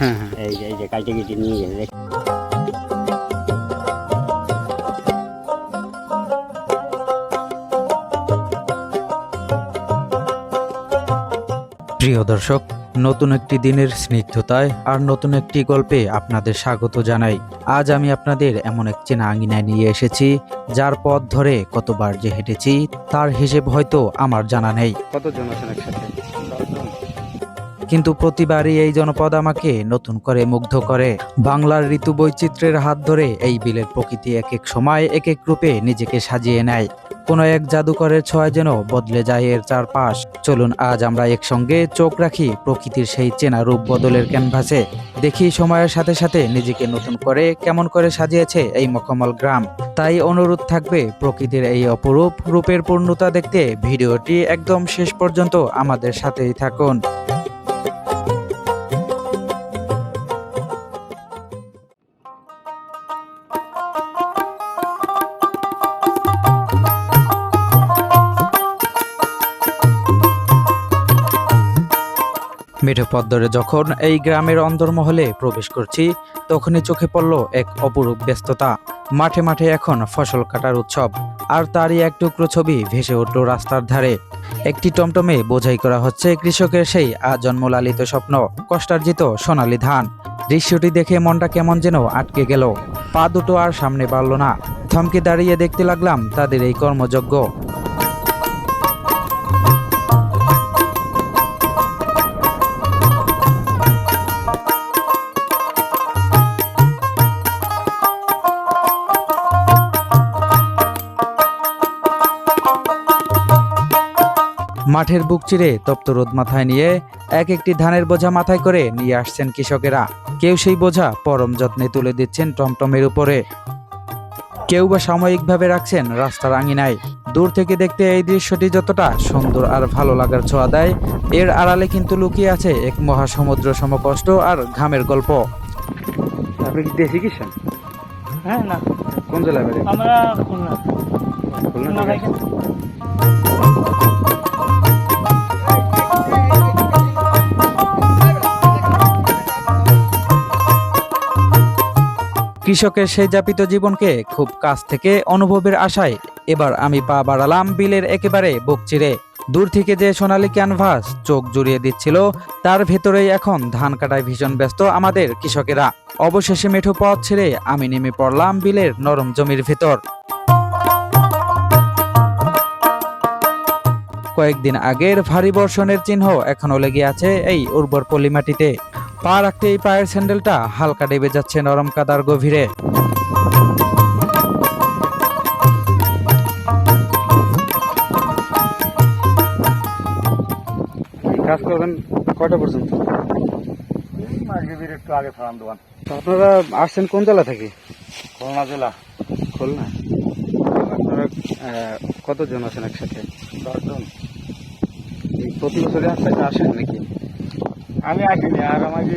হ্যাঁ হ্যাঁ। এই যে কালকে কেটে নিয়ে গেছে। প্রিয় দর্শক, নতুন একটি দিনের স্নিগ্ধতায় আর নতুন একটি গল্পে আপনাদের স্বাগত জানাই। আজ আমি আপনাদের এমন এক চেনা আঙিনায় নিয়ে এসেছি, যার পথ ধরে কতবার যে হেঁটেছি তার হিসেব হয়তো আমার জানা নেই। কতজন আছেন একসাথে? কিন্তু প্রতিবারই এই জনপদ আমাকে নতুন করে মুগ্ধ করে। বাংলার ঋতু বৈচিত্র্যের হাত ধরে এই বিলের প্রকৃতি এক এক সময় এক এক রূপে নিজেকে সাজিয়ে নেয়। কোনো এক জাদুকরের ছোঁয়া যেন বদলে যায় এর চারপাশ। চলুন আজ আমরা একসঙ্গে চোখ রাখি প্রকৃতির সেই চেনা রূপ বদলের ক্যানভাসে। দেখি সময়ের সাথে সাথে নিজেকে নতুন করে কেমন করে সাজিয়েছে এই মখমল গ্রাম। তাই অনুরোধ থাকবে, প্রকৃতির এই অপরূপ রূপের পূর্ণতা দেখতে ভিডিওটি একদম শেষ পর্যন্ত আমাদের সাথেই থাকুন। মেঠো পথ ধরে যখন এই গ্রামের অন্দরমহলে প্রবেশ করছি, তখনই চোখে পড়ল এক অপরূপ ব্যস্ততা। মাঠে মাঠে এখন ফসল কাটার উৎসব, আর তারই এক টুকরো ছবি ভেসে উঠল রাস্তার ধারে। একটি টমটমে বোঝাই করা হচ্ছে কৃষকের সেই আজন্ম লালিত স্বপ্ন, কষ্টার্জিত সোনালী ধান। দৃশ্যটি দেখে মনটা কেমন যেন আটকে গেল, পা দুটো আর সামনে বাড়ল না। থমকে দাঁড়িয়ে দেখতে লাগলাম তাদের এই কর্মযজ্ঞ। মাঠের বুক চিরে তপ্ত রোদ মাথায় নিয়ে এক একটি ধানের বোঝা মাথায় করে নিয়ে আসছেন কৃষকেরা। কেউ সেই বোঝা পরম যত্নে তুলে দিচ্ছেন টমটমের উপরে, কেউ বা সাময়িকভাবে রাখছেন রাস্তার আঙিনায়। দূর থেকে দেখতে এই দৃশ্যটি যতটা সুন্দর আর ভালো লাগার ছোঁয়া দেয়, এর আড়ালে কিন্তু লুকিয়ে আছে এক মহাসমুদ্র সমকষ্ট আর ঘামের গল্প। আপনি কি দেশি কিষান? হ্যাঁ না, কোন জেলায় বাড়ি? আমরা খুলনা। খুলনা থেকে? কৃষকের সেই যাপিত জীবনকে খুব কাছ থেকে অনুভবের আশায় এবার আমি পা বাড়ালাম বিলের একেবারে বুক চিরে। দূর থেকে যে সোনালী ক্যানভাস চোখ জুড়িয়ে দিচ্ছিল, তার ভেতরেই এখন ধান কাটায় ভীষণ ব্যস্ত আমাদের কৃষকেরা। অবশেষে মেঠো পথ ছেড়ে আমি নেমে পড়লাম বিলের নরম জমির ভেতর। কয়েকদিন আগের ভারী বর্ষণের চিহ্ন এখনো লেগে আছে এই উর্বর পলি মাটিতে। পা রাখতেই পায়ের স্যান্ডেলটা হালকা ডেবে যাচ্ছে নরম কাদার গভীরে। কাজ করবেন কয়টা পর্যন্ত? একটু আগে ফার্ম দোকান। তো আপনারা আসছেন কোন জেলা থেকে? খুলনা জেলা। খুলনা। আপনারা কতজন আছেন একসাথে? 10 জন। এই প্রতি বছরে আপনারা আসেন নাকি? আমি আসিনি, আর আমাকে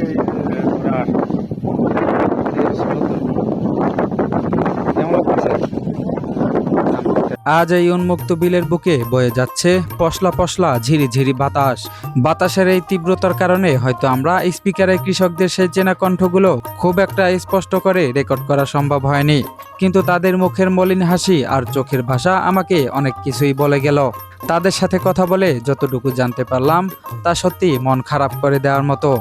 কেমন লাগছে? আজ এই উন্মুক্ত বিলের বুকে বয়ে যাচ্ছে পশলা পশলা ঝিরিঝিরি বাতাস। বাতাসের এই তীব্রতার কারণে হয়তো আমরা স্পিকারে কৃষকদের সেই চেনা কণ্ঠগুলো খুব একটা স্পষ্ট করে রেকর্ড করা সম্ভব হয়নি, কিন্তু তাদের মুখের মলিন হাসি আর চোখের ভাষা আমাকে অনেক কিছুই বলে গেল। তাদের সাথে কথা বলে যতটুকু জানতে পারলাম তা সত্যি মন খারাপ করে দেওয়ার মতো।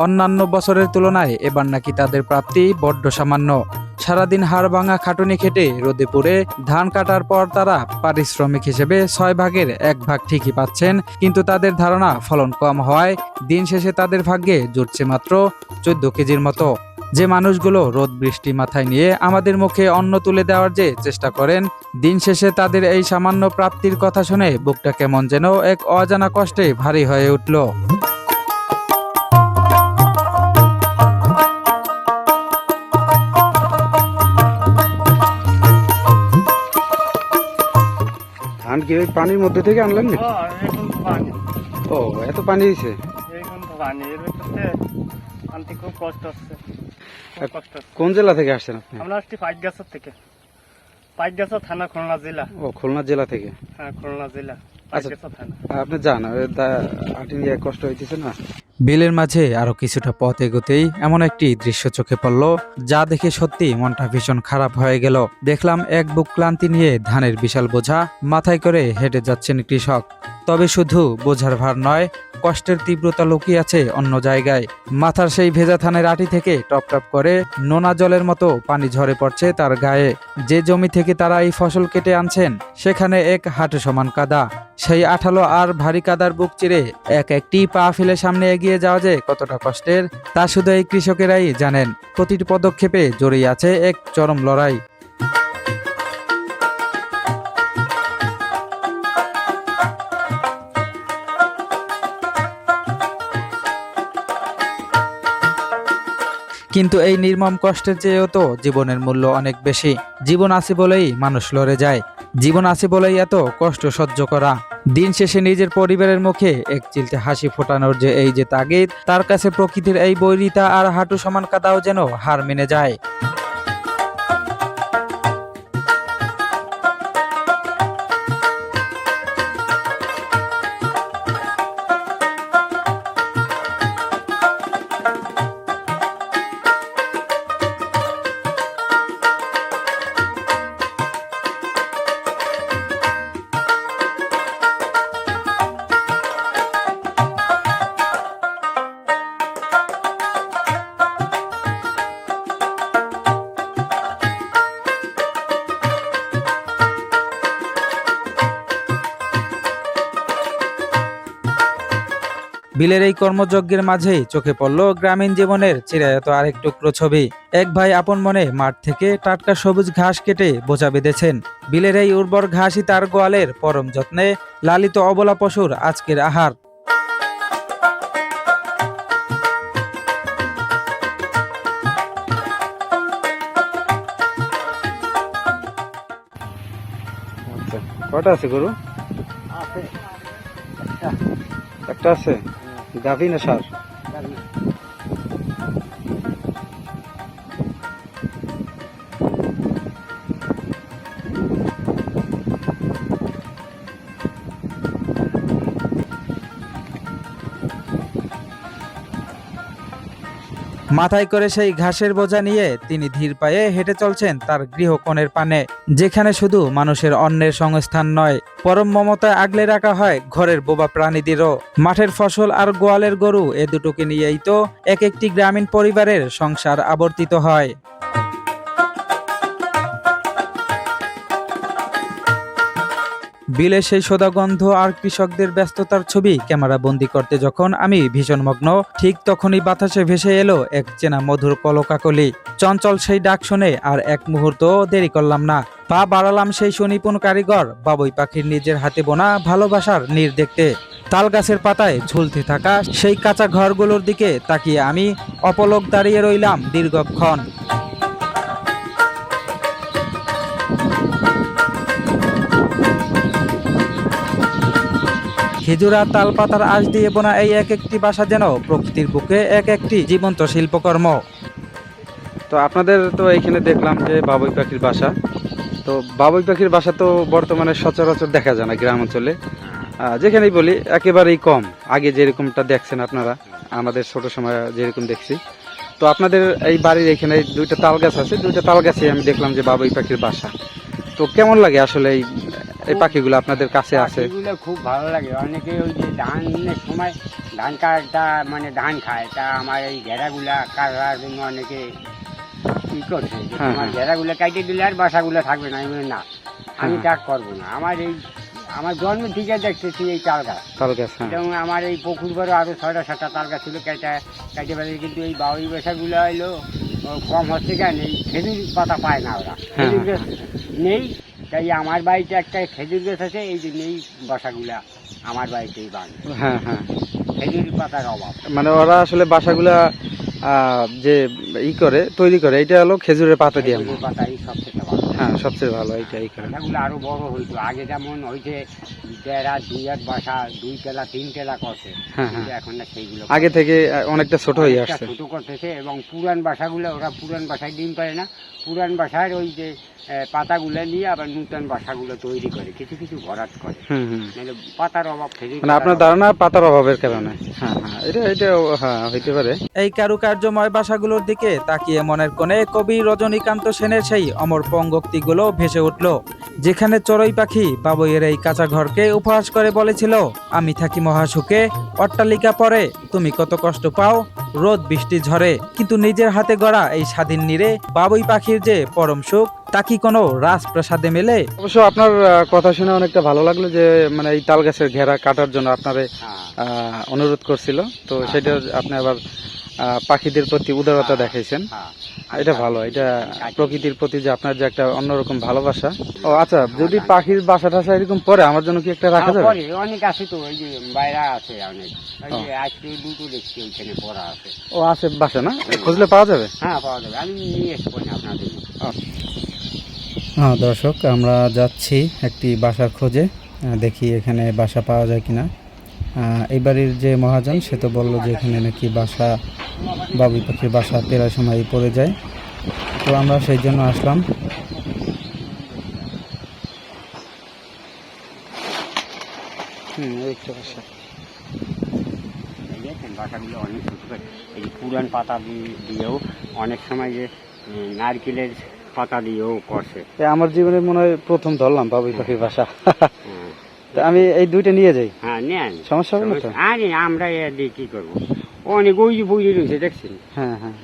অন্যান্য বছরের তুলনায় এবার নাকি তাদের প্রাপ্তি বড্ড সামান্য। সারাদিন হাড় ভাঙা খাটুনি খেটে রোদে পুড়ে ধান কাটার পর তারা পারিশ্রমিক হিসেবে 6 ভাগের 1 ভাগ ঠিকই পাচ্ছেন, কিন্তু তাদের ধারণা ফলন কম হওয়ায় দিন শেষে তাদের ভাগ্যে জুটছে মাত্র 14 কেজির মতো। যে মানুষগুলো রোদ বৃষ্টি মাথায় নিয়ে আমাদের মুখে অন্ন তুলে দেওয়ার যে চেষ্টা করেন, দিন শেষে তাদের এই সামান্য প্রাপ্তির কথা শুনে বুকটা কেমন যেন এক অজানা কষ্টে ভারী হয়ে উঠল। ধান কি ওই পানির মধ্যে থেকে আনলেন না? এখন তো পানি, ও এত পানি দিয়েছে? এখন তো পানি, এর ভিতরে আনতে খুব কষ্ট হচ্ছে। কোন জেলা থেকে আসছেন আপনি? আমরা আসছি পাইকগাছা থেকে। পাইকগাছা থানা, খুলনা জেলা। ও খুলনা জেলা থেকে। হ্যাঁ, খুলনা জেলা, আচ্ছা। পাইকগাছা থানা। আপনি যান আটিন কষ্ট হইতেছে না? বিলের মাঝে আরো কিছুটা পথ এগোতেই এমন একটি দৃশ্য চোখে পড়ল, যা দেখে সত্যি মনটা ভীষণ খারাপ হয়ে গেল। দেখলাম এক বুক ক্লান্তি নিয়ে ধানের বিশাল বোঝা মাথায় করে হেঁটে যাচ্ছেন কৃষক। তবে শুধু বোঝার ভার নয়, কষ্টের তীব্রতা লুকিয়ে আছে অন্য জায়গায়। মাথার সেই ভেজা ধানের আটি থেকে টপ টপ করে নোনা জলের মতো পানি ঝরে পড়ছে তার গায়ে। যে জমি থেকে তারা এই ফসল কেটে আনছেন, সেখানে এক হাঁটু সমান কাদা। সেই আঠালো আর ভারী কাদার বুক চিরে এক একটি পা ফেলে সামনে এগিয়ে যাওয়া যে কতটা কষ্টের, তা শুধু এই কৃষকেরাই জানেন। প্রতিটি পদক্ষেপে জড়িয়ে আছে এক চরম লড়াই। কিন্তু এই নির্মম কষ্টের চেয়েও তো জীবনের মূল্য অনেক বেশি। জীবন আছে বলেই মানুষ লড়ে যায়, জীবন আছে বলেই এত কষ্ট সহ্য করা। দিন শেষে নিজের পরিবারের মুখে এক চিলতে হাসি ফোটানোর যে এই যে তাগিদ, তার কাছে প্রকৃতির এই বৈরিতা আর হাঁটু সমান কাদাও যেন হার মেনে যায়। বিলের এই কর্মযজ্ঞের মাঝেই চোখে পড়ল গ্রামীণ জীবনের চিরায়ত আরেক টুকরো ছবি। এক ভাই আপন মনে মাঠ থেকে টাটকা সবুজ ঘাস কেটে বোঝা বেঁধেছেন। বিলের এই উর্বর ঘাসই তার গোয়ালের পরম যত্নে লালিত অবলা পশুর আজকের আহার। আচ্ছা, কয়টা আছে গরু? আছে একটা আছে। গাভী না ষাঁড়? মাথায় করে সেই ঘাসের বোঝা নিয়ে তিনি ধীর পায়ে হেঁটে চলছেন তার গৃহকোণের পানে, যেখানে শুধু মানুষের অন্নের সংস্থান নয়, পরম মমতায় আগলে রাখা হয় ঘরের বোবা প্রাণীদেরও। মাঠের ফসল আর গোয়ালের গরু, এ দুটোকে নিয়েই তো এক একটি গ্রামীণ পরিবারের সংসার আবর্তিত হয়। বিলে সেই সদাগন্ধ আর কৃষকদের ব্যস্ততার ছবি ক্যামেরা বন্দি করতে যখন আমি ভীষণ মগ্ন, ঠিক তখনই বাতাসে ভেসে এলো এক চেনা মধুর কলকাকলি। চঞ্চল সেই ডাক শুনে আর এক মুহূর্ত দেরি করলাম না, পা বাড়ালাম সেই সুনিপুণ কারিগর বাবুই পাখির নিজের হাতে বোনা ভালোবাসার নীড় দেখতে। তাল গাছের পাতায় ঝুলতে থাকা সেই কাঁচা ঘরগুলোর দিকে তাকিয়ে আমি অপলক দাঁড়িয়ে রইলাম দীর্ঘক্ষণ। খেজুর আর তাল পাতার আঁশ দিয়ে বোনা এই এক একটি বাসা যেন প্রকৃতির বুকে এক একটি জীবন্ত শিল্পকর্ম। তো আপনাদের তো এইখানে দেখলাম যে বাবুই পাখির বাসা। তো বাবুই পাখির বাসা তো বর্তমানে সচরাচর দেখা যায় না গ্রাম অঞ্চলে, যেখানেই বলি একেবারেই কম। আগে যেরকমটা দেখছেন আপনারা, আমাদের ছোট সময় যেরকম দেখছি। তো আপনাদের এই বাড়ির এখানে দুইটা তাল গাছ আছে, দুইটা তাল গাছে আমি দেখলাম যে বাবুই পাখির বাসা। তো কেমন লাগে আসলে এই পাখিগুলো আপনাদের কাছে আছে? এগুলো খুব ভালো লাগে। অনেকে ওই যে ধানের সময় ধান কাটা মানে ধান খায়, তা আমার এই ঘেরাগুলা কাটার জন্য অনেকে কি করছে যে হ্যাঁ, তোমার হ্যাঁ। ঘেরাগুলো কাটিয়ে দিলে আর বাসাগুলো থাকবে না। আমি বলি, না আমি হ্যাঁ। তা করবো না। আমার জন্ম থেকে দেখতেছি এই তাল গাছ, তাল গাছ, হ্যাঁ। এবং আমার এই পুকুর ঘরে আরো 6টা-7টা তাল গাছ ছিল, কাটে বেড়ে। কিন্তু এই বাউরি বাসাগুলো হইলো কম হচ্ছে কেন, এই খেজুর পাতা পায় না ওরা, হ্যাঁ, খেজুর গাছ নেই। তাই আমার বাড়িতে একটা খেজুর গাছ আছে, এই যে নেই বাসাগুলা আমার বাড়িতেই বান, হ্যাঁ, হ্যাঁ। খেজুর পাতার অভাব। মানে ওরা আসলে বাসাগুলা যে তৈরি করে, এটা হলো খেজুরের পাতা দিয়ে। খেজুরের পাতাই সবচেয়ে ভালো। হ্যাঁ, সবচেয়ে ভালো এইটা এই করে। বাসাগুলো আরো বড় হইতো। আগে যেমন হইতে ডেরা দুই এক বাসা 2 তেলা 3 তেলা করছে, হ্যাঁ, কিন্তু এখন না সেইগুলো আগে থেকে অনেকটা ছোট হয়ে অনেকটা আসছে। ছোট করতেছে। এবং পুরান বাসাগুলো ওরা পুরান বাসায় ডিম পারে না, পুরান বাসার ওই যে পাতাগুলো নিয়ে আবার নূতন বাসাগুলো তৈরি করে, কিছু কিছু ভরাট করে, হুম হুম। নাহলে পাতার অভাব থেকে। মানে আপনার ধারণা পাতার অভাবের কারণে? হ্যাঁ হ্যাঁ, এটা হ্যাঁ হইতে পারে। এই কারুকার্যময় বাসাগুলোর দিকে তাকিয়ে মনের কোণে কবি রজনীকান্ত সেনের সেই অমর পঙ্গক্তিগুলো ভেসে উঠল, যেখানে চড়ুই পাখি বাবুইয়ের এই কাঁচা ঘরকে উপহাস করে বলেছিল, আমি থাকি মহাসুখে, অট্টালিকা পরে তুমি কত কষ্ট পাও, রোদ বৃষ্টি ঝরে, কিন্তু নিজের হাতে গড়া এই স্বাধীন নীড়ে বাবুই পাখির যে পরম সুখ তা কি কোনো রাজপ্রাসাদে মেলে? অবশ্য আপনার কথা শুনে অনেকটা ভালো লাগলো যে মানে এই তাল গাছের ঘেরা কাটার জন্য আপনারে হ্যাঁ, অনুরোধ করছিল, তো সেটা আপনি আবার পাখিদের প্রতি উদারতা দেখাইছেন। হ্যাঁ। এটা ভালো, এটা প্রকৃতির প্রতি যে আপনার যে একটা অন্যরকম ভালোবাসা। ও আচ্ছা, যদি পাখির বাসা টাসা এরকম পরে আমার জন্য কি একটা রাখা যাবে? পরে অনেক আছে তো, ওই যে বাইরা আছে অনেক, ওই যে আজকে দুটো দেখছি ওইখানে পড়া আছে। ও আছে বাসা না, খুঁজলে পাওয়া যাবে? হ্যাঁ, পাওয়া যাবে, আমি নিয়ে এসবো না আপনাদের। হ্যাঁ দর্শক, আমরা যাচ্ছি একটি বাসার খোঁজে, দেখি এখানে বাসা পাওয়া যায় কিনা। এই বাড়ির যে মহাজন সে তো বললো যে এখানে নাকি বাসা, বাবুই পাখির বাসা প্রায় সময় পড়ে যায়, তো আমরা সেই জন্য আসলাম। এই একটা বাসা। এই দেখেন বাসাগুলো অনেক ছোট করে, এই যে পুরান পাতা দিয়েও অনেক সময় যে নারকেলের পাতা দিয়েও করছে। আমার জীবনে মনে হয় প্রথম ধরলাম বাবুই পাখির বাসা। হ্যাঁ, তা আমি এই দুইটা নিয়ে যাই, হ্যাঁ নেন, সমস্যা হবে না তো? আরে আমরা এ দিয়ে কি করবো, অনেক ওই যে বই রয়েছে দেখছেন, হ্যাঁ হ্যাঁ।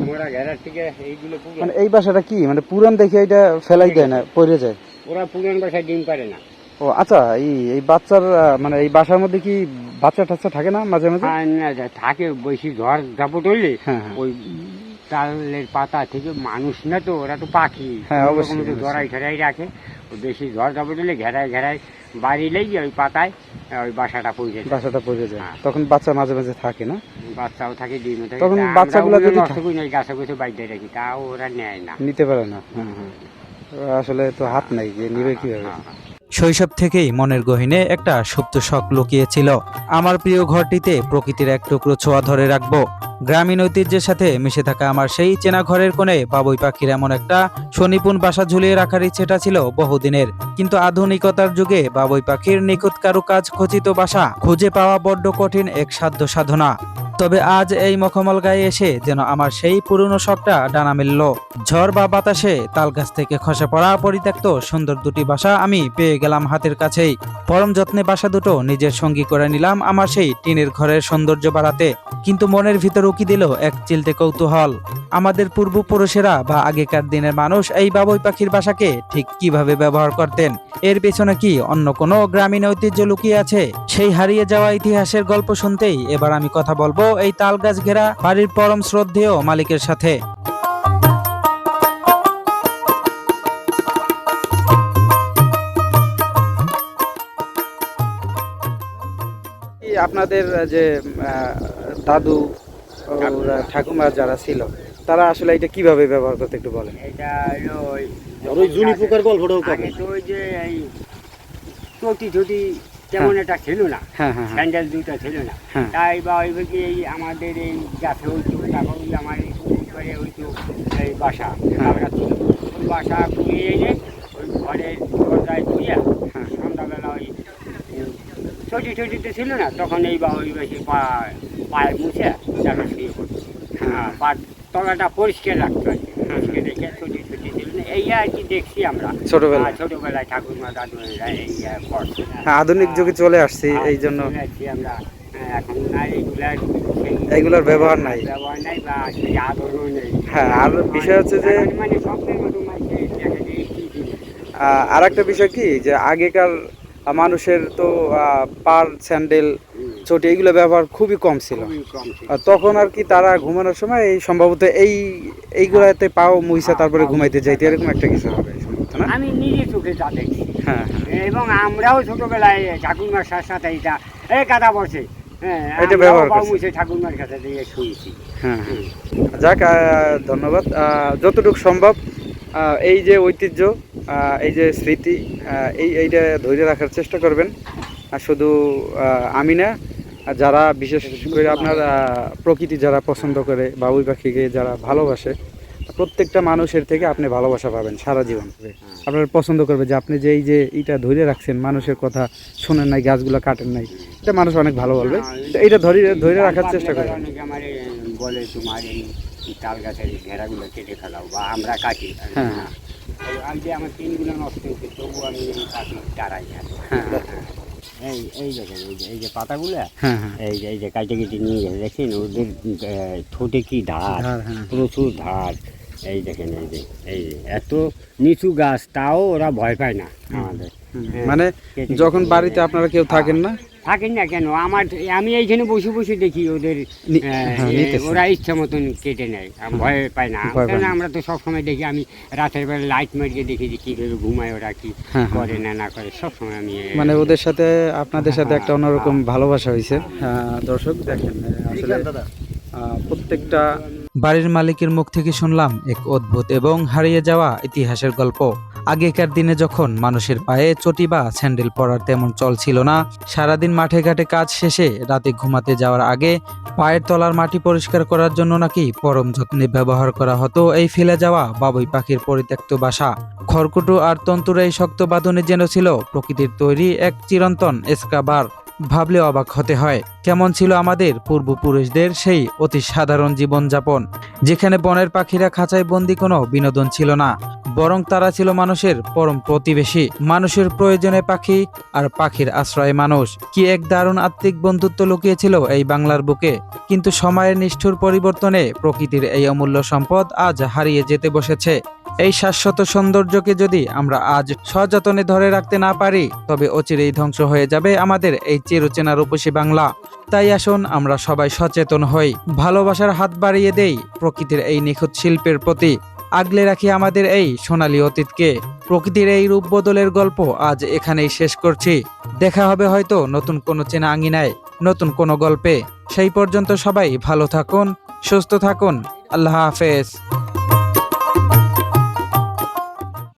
মোরা ঘেরার থেকে এইগুলো পুরান। মানে এই বাসাটা কি মানে পুরান দেখে এটা ফেলাই দেয় না, পড়ে যায়? ওরা পুরান বাসায় ডিম পারে না। ও আচ্ছা, এই বাচ্চার মানে এই বাসার মধ্যে কি বাচ্চা টাচ্চা থাকে না মাঝে মাঝে? আর না, থাকে বেশি ঝড় ঝাপট হইলে হ্যাঁ হ্যাঁ। ওই তালের পাতা থেকে, মানুষ না তো, ওরা তো পাখি, হ্যাঁ, কোনো অবশ্যই, রকম তো অবশ্যই। জড়াই ঠেরাই রাখে। ওই বেশি ঝড় ঝাপট হলে ঘেরায় ঘেরায় বাড়ি লেগে ওই পাতায় ওই বাসাটা পড়ে যায়। বাসাটা পড়ে যায়, হ্যাঁ। তখন বাচ্চা মাঝে মাঝে থাকে না? বাচ্চাও থাকে, ডিমও থাকে। তখন তা আমরা বাচ্চাগুলো ওগুলো যদি নষ্ট করি না, ওই গাছে গুছে বাইরে রাখি, তাও ওরা নেয় না। নিতে পারে না। হ্যাঁ হ্যাঁ, আসলে তো হাত নাই যে নিবে কিভাবে। হ্যাঁ, হ্যাঁ। শৈশব থেকেই মনের গহীনে একটা সুপ্ত শখ লুকিয়েছিল, আমার প্রিয় ঘরটিতে প্রকৃতির এক টুকরো ছোঁয়া ধরে রাখবো। গ্রামীণ ঐতিহ্যের সাথে মিশে থাকা আমার সেই চেনা ঘরের কোণে বাবুই পাখির এমন একটা সুনিপুণ বাসা ঝুলিয়ে রাখার ইচ্ছেটা ছিল বহুদিনের, কিন্তু আধুনিকতার যুগে বাবুই পাখির নিখুঁত কারুকাজ খচিত বাসা খুঁজে পাওয়া বড্ড কঠিন এক সাধ্য সাধনা। তবে আজ এই মখমল গায়ে এসে যেন আমার সেই পুরনো শখটা ডানা মেলল। ঝড় বা বাতাসে তাল গাছ থেকে খসে পড়া পরিত্যক্ত সুন্দর দুটি বাসা আমি পেয়ে গেলাম হাতের কাছেই। পরম যত্নে বাসা দুটো নিজের সঙ্গী করে নিলাম আমার সেই টিনের ঘরের সৌন্দর্য বাড়াতে। কিন্তু মনের ভিতর উকি দিল এক চিলতে কৌতূহল, আমাদের পূর্বপুরুষেরা বা আগেকার দিনের মানুষ এই বাবুই পাখির বাসাকে ঠিক কিভাবে ব্যবহার করতেন? এর পেছনে কি অন্য কোনো গ্রামীণ ঐতিহ্য লুকিয়ে আছে? সেই হারিয়ে যাওয়া ইতিহাসের গল্প শুনতেই এবার আমি কথা বলবো এই তাল গাছ ঘেরা বাড়ির পরম শ্রদ্ধেয় মালিকের সাথে। আপনাদের যে দাদু ওরা ঠাকুমা যারা ছিল তারা আসলে এটা কিভাবে ব্যবহার করতে একটু বলেন। এটা হলো ওই জুনি পোকার গল্পটাও আগে তো ওই যে এই চটি তেমন একটা ছিল না, হ্যাঁ হ্যাঁ হ্যাঁ। স্যান্ডেল দুটো ছিল না, হ্যাঁ। তাই বা ওই কি এই আমাদের এই গাছে হইতো, তারপর ওই আমার এই পুকুর করে হইতো এই বাসা, আমরা ছিল ওই বাসা ঘুরিয়ে এনে ওই ঘরের দরজায় ঘুরিয়ে সন্ধ্যাবেলা ওই চটিতে ছিল না, তখন এই বা ওই বেশি পায়ে মুছে তারপর শুয়ে পড়তো। হ্যাঁ, পা তলাটা পরিষ্কার রাখতো আর কি, পরিষ্কার রেখে চটি ছিল না, এই আর কি দেখছি আমরা ছোটবেলায়। ছোটবেলায় ঠাকুরমা দাদুরা এই করছে। হ্যাঁ, আধুনিক যুগে চলে আসছি এই জন্য আমরা এখন আর এইগুলোর ব্যবহার নাই। ব্যবহার নাই বা সেই আদরও নেই। হ্যাঁ, আর বিষয় হচ্ছে যে মানে স্বপ্নের মতো আর একটা বিষয় কি যে আগেকার মানুষের তো পার স্যান্ডেল চটি এইগুলো ব্যবহার খুবই কম ছিল। আর তখন আর কি তারা ঘুমানোর সময় এই সম্ভবত এইগুলাতে পাও মুইসা তারপরে ঘুমাইতে যাইতে, এরকম একটা কিছু হবে সম্ভবত না? আমি নিজে চোখে তা দেখছি। হ্যাঁ এবং আমরাও ছোটবেলায় ঠাকুরমার সাথে এটা এই কাদা বসে এটা ব্যবহার করছি। মুছে ঠাকুরমার কাছে দিয়ে শুয়েছি। হ্যাঁ হ্যাঁ। যাক, ধন্যবাদ। যতটুকু সম্ভব এই যে ঐতিহ্য, এই যে স্মৃতি, এইটা ধরে রাখার চেষ্টা করবেন। আর শুধু আমি না, যারা বিশেষ করে আপনার প্রকৃতি যারা পছন্দ করে, বাবুই পাখিকে যারা ভালোবাসে, প্রত্যেকটা মানুষের থেকে আপনি ভালোবাসা পাবেন সারা জীবন। আপনার পছন্দ করবে যে আপনি যে এই যে এইটা ধরে রাখছেন, মানুষের কথা শোনেন নাই, গাছগুলো কাটেন নাই, এটা মানুষ অনেক ভালো বলবে। তো এইটা ধরে রাখার চেষ্টা করবেন। অনেকে আমার বলে তোমার এই তাল গাছের ঘেরাগুলো কেটে ফেলাও বা আমরা কাটি। হ্যাঁ। আমি যে আমার তিনগুলো নষ্ট হয়েছে, তবু আমি এই কাটি তারাই না। এই দেখেন, এই যে পাতাগুলো, হ্যাঁ হ্যাঁ এই যে কাটে কেটে নিয়ে গেছে, দেখেন ওদের ঠোঁটে কি ধার, হ্যাঁ। প্রচুর ধার। এই দেখেন, এই যে এত নিচু গাছ, তাও ওরা ভয় পায় না আমাদের। মানে যখন বাড়িতে আপনারা কেউ থাকেন না, থাকেন না কেন, আমি এইখানে বসে বসে দেখি ওদের নিতেছে। ওরা ইচ্ছা মতন কেটে নেয়, ভয় পায় না। ভয় পায় কেন না। আমরা তো সবসময় দেখি, আমি রাতের বেলা লাইট মারিয়ে দেখি যে কীভাবে ঘুমায় ওরা, কি হ্যাঁ, করে না করে, সবসময় আমি মানে ওদের সাথে আপনাদের সাথে একটা অন্যরকম ভালোবাসা হয়েছে। দর্শক দেখেন, আসলে প্রত্যেকটা বাড়ির মালিকের মুখ থেকে শুনলাম এক অদ্ভুত এবং হারিয়ে যাওয়া ইতিহাসের গল্প। আগেকার দিনে যখন মানুষের পায়ে চটি বা স্যান্ডেল পরার তেমন চল ছিল না, সারাদিন মাঠে ঘাটে কাজ শেষে রাতে ঘুমাতে যাওয়ার আগে পায়ের তলার মাটি পরিষ্কার করার জন্য নাকি পরম যত্নে ব্যবহার করা হতো এই ফেলে যাওয়া বাবুই পাখির পরিত্যক্ত বাসা। খড়কুটো আর তন্তুর এই শক্ত বাঁধনে যেন ছিল প্রকৃতির তৈরি এক চিরন্তন এসকাবার। ভাবলে অবাক হতে হয়, কেমন ছিল আমাদের পূর্বপুরুষদের সেই অতি সাধারণ জীবনযাপন, যেখানে বনের পাখিরা খাঁচায় বন্দি কোনো বিনোদন ছিল না, বরং তারা ছিল মানুষের পরম প্রতিবেশী। মানুষের প্রয়োজনে পাখি আর পাখির আশ্রয়ে মানুষ। কি এক দারুণ আত্মিক বন্ধুত্ব লুকিয়েছিল এই বাংলার বুকে। কিন্তু সময়ের নিষ্ঠুর পরিবর্তনে প্রকৃতির এই অমূল্য সম্পদ আজ হারিয়ে যেতে বসেছে। এই শাশ্বত সৌন্দর্যকে যদি আমরা আজ সযত্নে ধরে রাখতে না পারি, তবে অচিরেই ধ্বংস হয়ে যাবে আমাদের এই চিরচেনা রূপসী বাংলা। তাই আসুন আমরা সবাই সচেতন হই, ভালোবাসার হাত বাড়িয়ে দেই প্রকৃতির এই নিখুঁত শিল্পের প্রতি, আগলে রাখি আমাদের এই সোনালী অতীতকে। প্রকৃতির এই রূপ বদলের গল্প আজ এখানেই শেষ করছি। দেখা হবে হয়তো নতুন কোনো চেনা আঙিনায়, নতুন কোনো গল্পে। সেই পর্যন্ত সবাই ভালো থাকুন, সুস্থ থাকুন। আল্লাহ হাফেজ।